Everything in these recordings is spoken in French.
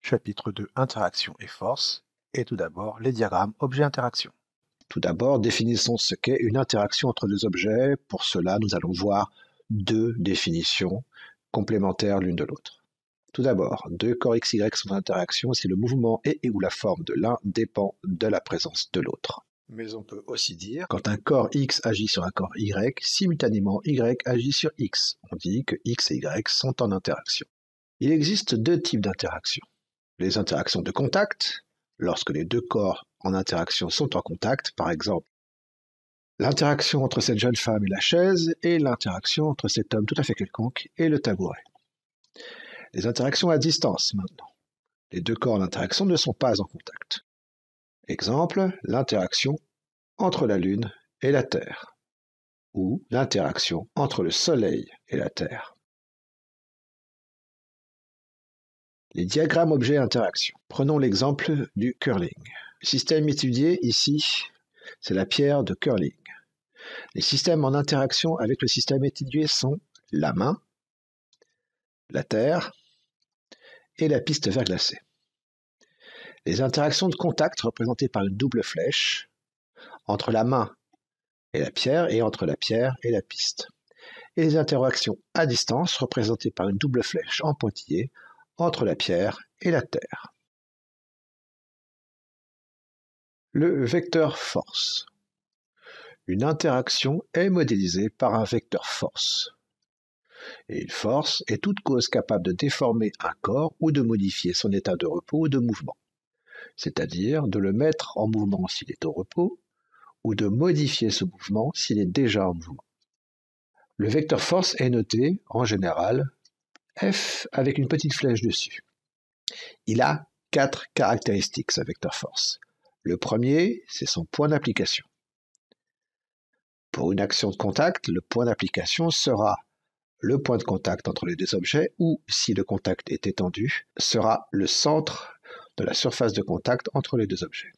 Chapitre 2 Interaction et force. Et tout d'abord, les diagrammes objet-interaction. Tout d'abord, définissons ce qu'est une interaction entre deux objets. Pour cela, nous allons voir deux définitions complémentaires l'une de l'autre. Tout d'abord, deux corps XY sont en interaction si le mouvement et ou la forme de l'un dépend de la présence de l'autre. Mais on peut aussi dire, quand un corps X agit sur un corps Y, simultanément Y agit sur X. On dit que X et Y sont en interaction. Il existe deux types d'interactions. Les interactions de contact, lorsque les deux corps en interaction sont en contact, par exemple l'interaction entre cette jeune femme et la chaise et l'interaction entre cet homme tout à fait quelconque et le tabouret. Les interactions à distance maintenant. Les deux corps en interaction ne sont pas en contact. Exemple, l'interaction entre la Lune et la Terre ou l'interaction entre le Soleil et la Terre. Les diagrammes objet-interaction. Prenons l'exemple du curling. Le système étudié ici, c'est la pierre de curling. Les systèmes en interaction avec le système étudié sont la main, la terre et la piste verglacée. Les interactions de contact représentées par une double flèche entre la main et la pierre et entre la pierre et la piste. Et les interactions à distance représentées par une double flèche en pointillé entre la pierre et la terre. Le vecteur force. Une interaction est modélisée par un vecteur force. Et une force est toute cause capable de déformer un corps ou de modifier son état de repos ou de mouvement, c'est-à-dire de le mettre en mouvement s'il est au repos ou de modifier ce mouvement s'il est déjà en mouvement. Le vecteur force est noté, en général, F avec une petite flèche dessus. Il a 4 caractéristiques, ce vecteur force. Le premier, c'est son point d'application. Pour une action de contact, le point d'application sera le point de contact entre les deux objets ou, si le contact est étendu, sera le centre de la surface de contact entre les deux objets.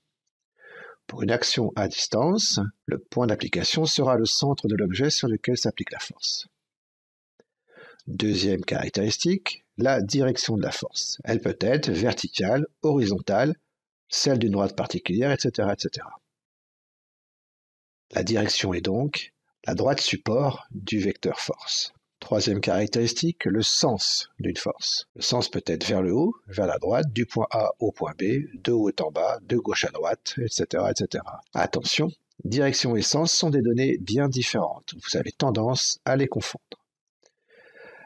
Pour une action à distance, le point d'application sera le centre de l'objet sur lequel s'applique la force. Deuxième caractéristique, la direction de la force. Elle peut être verticale, horizontale, celle d'une droite particulière, etc., etc. La direction est donc la droite support du vecteur force. Troisième caractéristique, le sens d'une force. Le sens peut être vers le haut, vers la droite, du point A au point B, de haut en bas, de gauche à droite, etc., etc. Attention, direction et sens sont des données bien différentes. Vous avez tendance à les confondre.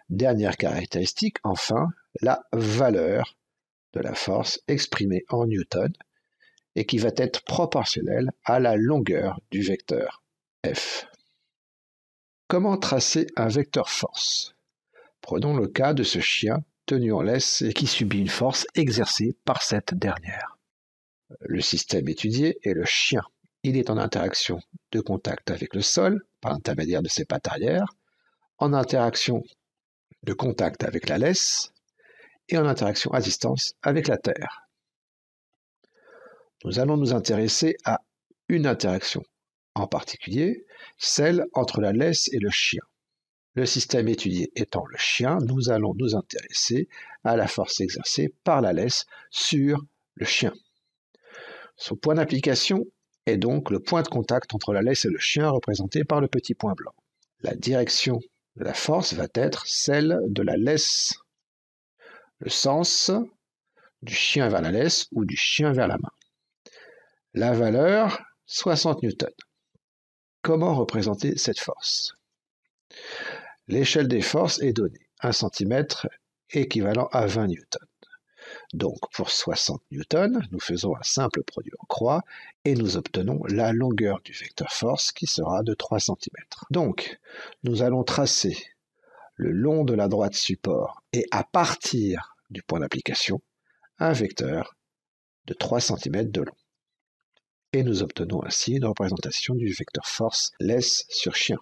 Dernière caractéristique, enfin, la valeur de la force exprimée en newton et qui va être proportionnelle à la longueur du vecteur F. Comment tracer un vecteur force? Prenons le cas de ce chien tenu en laisse et qui subit une force exercée par cette dernière. Le système étudié est le chien. Il est en interaction de contact avec le sol par l'intermédiaire de ses pattes arrière, en interaction de contact avec la laisse et en interaction à distance avec la terre. Nous allons nous intéresser à une interaction, en particulier celle entre la laisse et le chien. Le système étudié étant le chien, nous allons nous intéresser à la force exercée par la laisse sur le chien. Son point d'application est donc le point de contact entre la laisse et le chien représenté par le petit point blanc. La direction de la force va être celle de la laisse. Le sens du chien vers la laisse ou du chien vers la main. La valeur, 60 newtons. Comment représenter cette force? L'échelle des forces est donnée, 1 cm équivalent à 20 newtons. Donc pour 60 newtons, nous faisons un simple produit en croix et nous obtenons la longueur du vecteur force qui sera de 3 cm. Donc nous allons tracer le long de la droite support et à partir du point d'application, un vecteur de 3 cm de long. Et nous obtenons ainsi une représentation du vecteur force laisse sur chien.